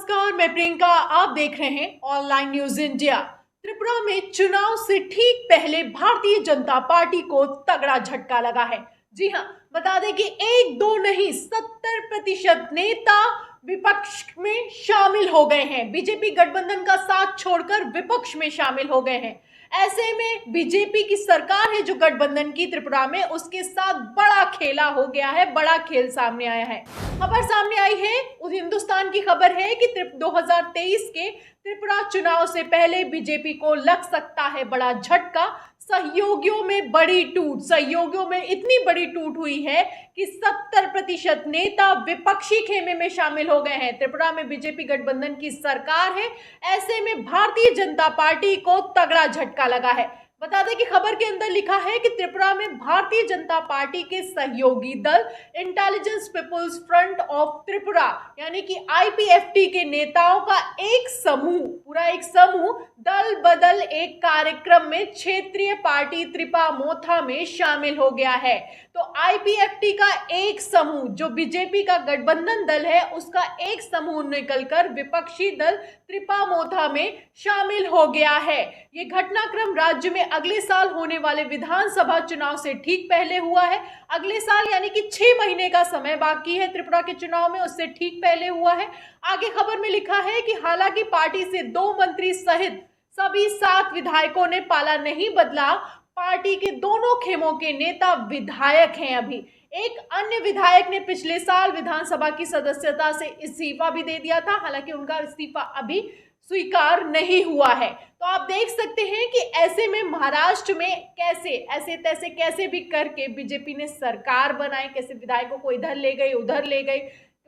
नमस्कार, मैं प्रियंका। आप देख रहे हैं ऑनलाइन न्यूज इंडिया। त्रिपुरा में चुनाव से ठीक पहले भारतीय जनता पार्टी को तगड़ा झटका लगा है। जी हां, बता दें कि एक दो नहीं 70% नेता विपक्ष में शामिल हो गए हैं। बीजेपी गठबंधन का साथ छोड़कर विपक्ष में शामिल हो गए हैं। ऐसे में बीजेपी की सरकार है जो गठबंधन की त्रिपुरा में, उसके साथ बड़ा खेला हो गया है, बड़ा खेल सामने आया है। खबर सामने आई है, हिंदुस्तान की खबर है कि 2023 के त्रिपुरा चुनाव से पहले बीजेपी को लग सकता है बड़ा झटका। सहयोगियों में बड़ी टूट, सहयोगियों में इतनी बड़ी टूट हुई है कि 70% नेता विपक्षी खेमे में शामिल हो गए हैं। त्रिपुरा में बीजेपी गठबंधन की सरकार है, ऐसे में भारतीय जनता पार्टी को तगड़ा झटका लगा है। बता दें कि खबर के अंदर लिखा है कि त्रिपुरा में भारतीय जनता पार्टी के सहयोगी दल intelligence people's front of Tripura यानी कि आईपीएफटी के नेताओं का एक समूह, पूरा एक समूह दल बदल एक कार्यक्रम में क्षेत्रीय पार्टी त्रिपा मोथा में शामिल हो गया है। तो आईपीएफटी का एक समूह, जो बीजेपी का गठबंधन दल है, उसका एक समूह निकलकर विपक्षी दल त्रिपा मोथा में शामिल हो गया है। ये घटनाक्रम राज्य में अगले साल होने वाले विधानसभा चुनाव से ठीक पहले हुआ है। अगले साल यानी कि 6 महीने का समय बाकी है त्रिपुरा के चुनाव में, उससे ठीक पहले हुआ है। आगे खबर में लिखा है कि हालांकि पार्टी से 2 मंत्री सहित सभी 7 विधायकों ने पाला नहीं बदला, पार्टी के दोनों खेमों के नेता विधायक हैं। अभी एक अन्य विधायक ने पिछले साल विधानसभा की सदस्यता से इस्तीफा भी दे दिया था, हालांकि उनका इस्तीफा अभी स्वीकार नहीं हुआ है। तो आप देख सकते हैं कि ऐसे में महाराष्ट्र में कैसे ऐसे तैसे कैसे भी करके बीजेपी ने सरकार बनाई, कैसे विधायकों को इधर ले गई उधर ले गई।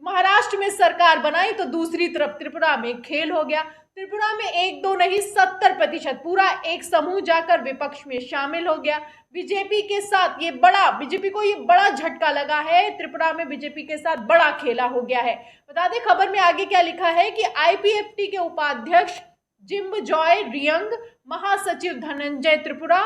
महाराष्ट्र में सरकार बनाई तो दूसरी तरफ त्रिपुरा में खेल हो गया। त्रिपुरा में एक दो नहीं 70% पूरा एक समूह जाकर विपक्ष में शामिल हो गया। बीजेपी के साथ बीजेपी को ये बड़ा झटका लगा है। त्रिपुरा में बीजेपी के साथ बड़ा खेला हो गया है। बता दें खबर में आगे क्या लिखा है कि आईपीएफटी के उपाध्यक्ष जिम्बजॉय रियंग, महासचिव धनंजय त्रिपुरा,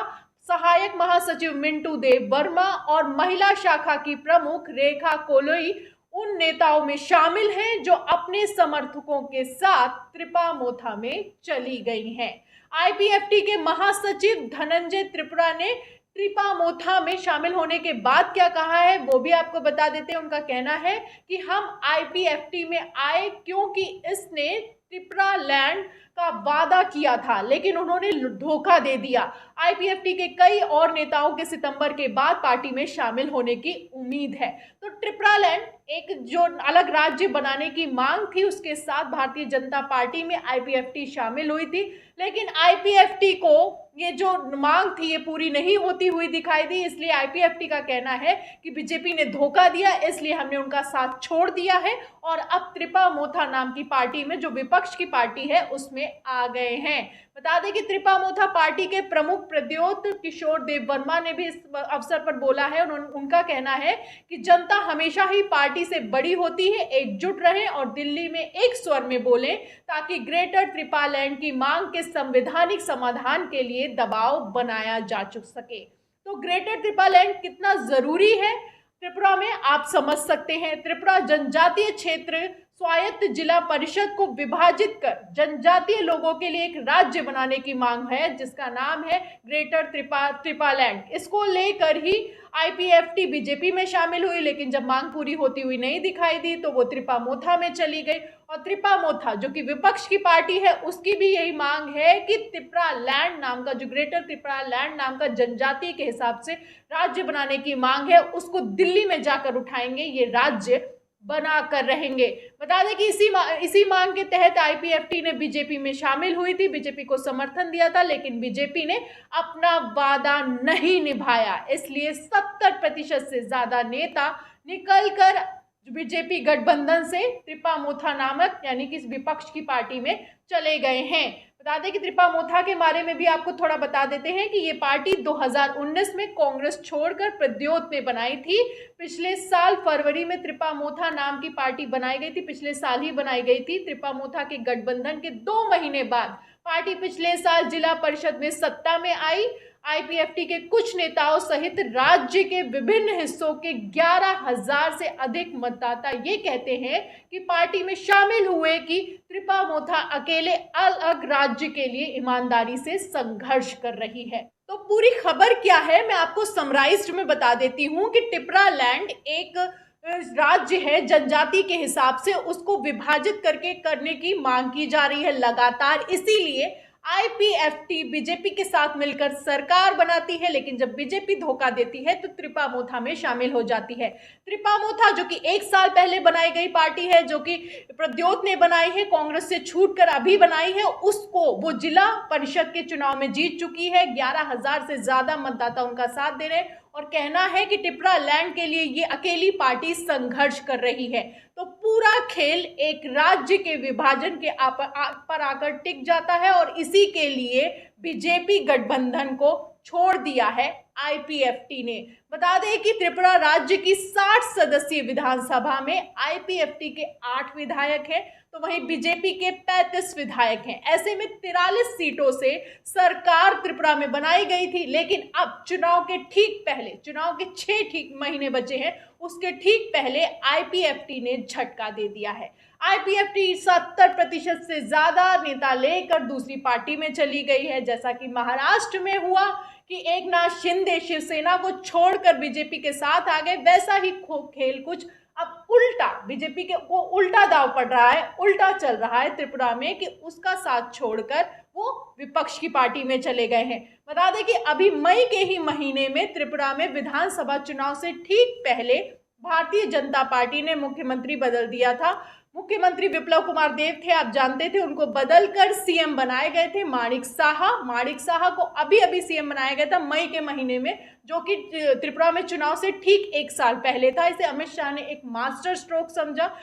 सहायक महासचिव मिंटू देव वर्मा और महिला शाखा की प्रमुख रेखा कोलोई उन नेताओं में शामिल हैं जो अपने समर्थकों के साथ त्रिपा मोथा में चली गई हैं। आईपीएफटी के महासचिव धनंजय त्रिपुरा ने त्रिपा मोथा में शामिल होने के बाद क्या कहा है वो भी आपको बता देते हैं। उनका कहना है कि हम आईपीएफटी में आए क्योंकि इसने त्रिपुरा लैंड का वादा किया था, लेकिन उन्होंने धोखा दे दिया। आईपीएफटी के कई और नेताओं के सितंबर के बाद पार्टी में शामिल होने की उम्मीद है। तो त्रिपुरा लैंड एक जो अलग राज्य बनाने की मांग थी, उसके साथ भारतीय जनता पार्टी में आईपीएफटी शामिल हुई थी, लेकिन आईपीएफटी को ये जो मांग थी ये पूरी नहीं होती हुई दिखाई दी। इसलिए आईपीएफटी का कहना है कि बीजेपी ने धोखा दिया, इसलिए हमने उनका साथ छोड़ दिया है और अब त्रिपा मोथा नाम की पार्टी में, जो विपक्ष की पार्टी है, उसमें आ गए हैं। बता दें कि त्रिपा मोथा पार्टी के प्रमुख प्रद्योत किशोर देव वर्मा ने भी इस अवसर पर बोला है। उनका कहना है कि जनता हमेशा ही पार्टी से बड़ी होती है, एकजुट रहें और दिल्ली में एक स्वर में बोलें ताकि ग्रेटर त्रिपा लैंड की मांग के संवैधानिक समाधान के लिए दबाव बनाया जा सके। तो ग्रेटर त्रिपा लैंड कितना जरूरी है त्रिपुरा में आप समझ सकते हैं। त्रिपुरा जनजातीय क्षेत्र स्वायत्त जिला परिषद को विभाजित कर जनजातीय लोगों के लिए एक राज्य बनाने की मांग है, जिसका नाम है ग्रेटर त्रिपा लैंड। इसको लेकर ही आईपीएफटी बीजेपी में शामिल हुई, लेकिन जब मांग पूरी होती हुई नहीं दिखाई दी तो वो त्रिपा मोथा में चली गई। और त्रिपा मोथा जो कि विपक्ष की पार्टी है, उसकी भी यही मांग है कि त्रिपुरा लैंड नाम का, जो ग्रेटर त्रिपुरा लैंड नाम का जनजाति के हिसाब से राज्य बनाने की मांग है, उसको दिल्ली में जाकर उठाएंगे, ये राज्य बना कर रहेंगे। बता दें कि इसी मांग के तहत आईपीएफटी ने बीजेपी में शामिल हुई थी, बीजेपी को समर्थन दिया था, लेकिन बीजेपी ने अपना वादा नहीं निभाया। इसलिए 70% से ज्यादा नेता निकलकर बीजेपी गठबंधन से त्रिपा मोथा नामक यानी कि इस विपक्ष की पार्टी में चले गए हैं। बता दें कि त्रिपा मोथा के बारे में भी आपको थोड़ा बता देते हैं कि ये पार्टी 2019 में कांग्रेस छोड़कर प्रद्योत में बनाई थी। पिछले साल फरवरी में त्रिपा मोथा नाम की पार्टी बनाई गई थी, पिछले साल ही बनाई गई थी। त्रिपा मोथा के गठबंधन के 2 महीने बाद पार्टी पिछले साल जिला परिषद में सत्ता में आई। आईपीएफटी के कुछ नेताओं सहित राज्य के विभिन्न हिस्सों के 11,000 से अधिक मतदाता ये कहते हैं कि पार्टी में शामिल हुए कि त्रिपा मोथा अकेले अलग राज्य के लिए ईमानदारी से संघर्ष कर रही है। तो पूरी खबर क्या है मैं आपको समराइज्ड में बता देती हूँ कि टिपरा लैंड एक राज्य है, जनजाति के हिसाब से उसको विभाजित करके करने की मांग की जा रही है लगातार। इसीलिए आईपीएफटी बीजेपी के साथ मिलकर सरकार बनाती है, लेकिन जब बीजेपी धोखा देती है तो त्रिपा मोथा में शामिल हो जाती है। त्रिपा मोथा जो कि 1 साल पहले बनाई गई पार्टी है, जो कि प्रद्योत ने बनाई है, कांग्रेस से छूटकर अभी बनाई है, उसको वो जिला परिषद के चुनाव में जीत चुकी है। 11,000 से ज्यादा मतदाता उनका साथ दे रहे हैं और कहना है कि टिपरा लैंड के लिए ये अकेली पार्टी संघर्ष कर रही है। तो पूरा खेल एक राज्य के विभाजन के पर आकर टिक जाता है और इसी के लिए बीजेपी गठबंधन को छोड़ दिया है आईपीएफटी ने। बता दें कि त्रिपुरा राज्य की 60 सदस्यीय विधानसभा में आईपीएफटी के 8 विधायक हैं, तो वहीं बीजेपी के 35 विधायक हैं। ऐसे में 43 सीटों से सरकार त्रिपुरा में बनाई गई थी, लेकिन अब चुनाव के ठीक पहले, चुनाव के 6 महीने बचे हैं, उसके ठीक पहले आईपीएफटी ने झटका दे दिया है। आईपीएफटी 70% से ज्यादा नेता लेकर दूसरी पार्टी में चली गई है, जैसा कि महाराष्ट्र में हुआ कि एकनाथ शिंदे शिवसेना को छोड़कर बीजेपी के साथ आ गए। वैसा ही खेल कुछ अब उल्टा बीजेपी के को उल्टा दाव पड़ रहा है, उल्टा चल रहा है त्रिपुरा में कि उसका साथ छोड़कर वो विपक्ष की पार्टी में चले गए हैं। बता दें कि अभी मई के ही महीने में त्रिपुरा में विधानसभा चुनाव से ठीक पहले भारतीय जनता पार्टी ने मुख्यमंत्री बदल दिया था। मुख्यमंत्री विप्लव कुमार देव थे, आप जानते थे, उनको बदलकर सीएम बनाए गए थे माणिक साहा को अभी सीएम बनाया गया था मई के महीने में, जो कि त्रिपुरा में चुनाव से ठीक 1 साल पहले था। इसे अमित शाह ने एक मास्टर स्ट्रोक समझा।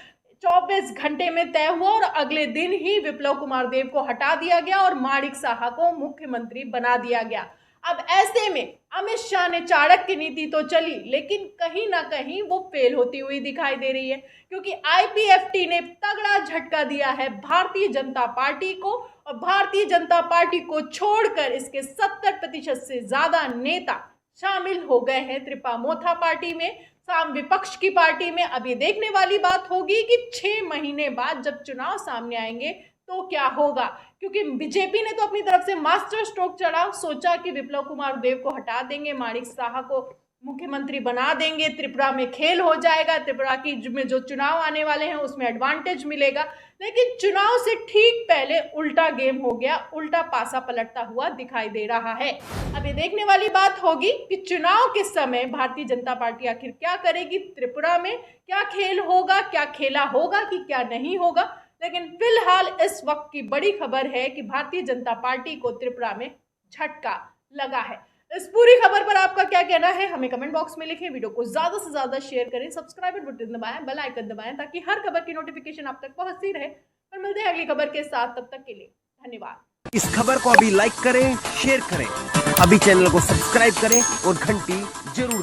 24 घंटे में तय हुआ और अगले दिन ही विप्लव कुमार देव को हटा दिया गया और माणिक साहा को मुख्यमंत्री बना दिया गया। अब ऐसे में अमित शाह ने चाणक्य नीति तो चली, लेकिन कहीं ना कहीं वो फेल होती हुई दिखाई दे रही है, क्योंकि आईपीएफटी ने तगड़ा झटका दिया है भारतीय जनता पार्टी को और भारतीय जनता पार्टी को छोड़कर इसके 70% से ज्यादा नेता शामिल हो गए हैं त्रिपा मोथा पार्टी में, विपक्ष की पार्टी में। अब ये देखने वाली बात होगी कि 6 महीने बाद जब चुनाव सामने आएंगे तो क्या होगा, क्योंकि बीजेपी ने तो अपनी तरफ से मास्टर स्ट्रोक चढ़ा, सोचा कि विप्लव कुमार देव को हटा देंगे, माणिक साहा को मुख्यमंत्री बना देंगे, त्रिपुरा में खेल हो जाएगा, त्रिपुरा की में जो चुनाव आने वाले हैं उसमें एडवांटेज मिलेगा। लेकिन चुनाव से ठीक पहले उल्टा गेम हो गया, उल्टा पासा पलटता हुआ दिखाई दे रहा है। अब ये देखने वाली बात होगी कि चुनाव के समय भारतीय जनता पार्टी आखिर क्या करेगी, त्रिपुरा में क्या खेल होगा, क्या खेला होगा कि क्या नहीं होगा। लेकिन फिलहाल इस वक्त की बड़ी खबर है कि भारतीय जनता पार्टी को त्रिपुरा में झटका लगा है। इस पूरी खबर पर आपका क्या कहना है हमें कमेंट बॉक्स में लिखें। वीडियो को ज्यादा से ज्यादा शेयर करें, सब्सक्राइब बटन दबाएं, बेल आइकन दबाएं, ताकि हर खबर की नोटिफिकेशन आप तक पहुंचती रहे। और मिलते हैं अगली खबर के साथ, तब तक के लिए धन्यवाद। इस खबर को अभी लाइक करें, शेयर करें, अभी चैनल को सब्सक्राइब करें और घंटी जरूर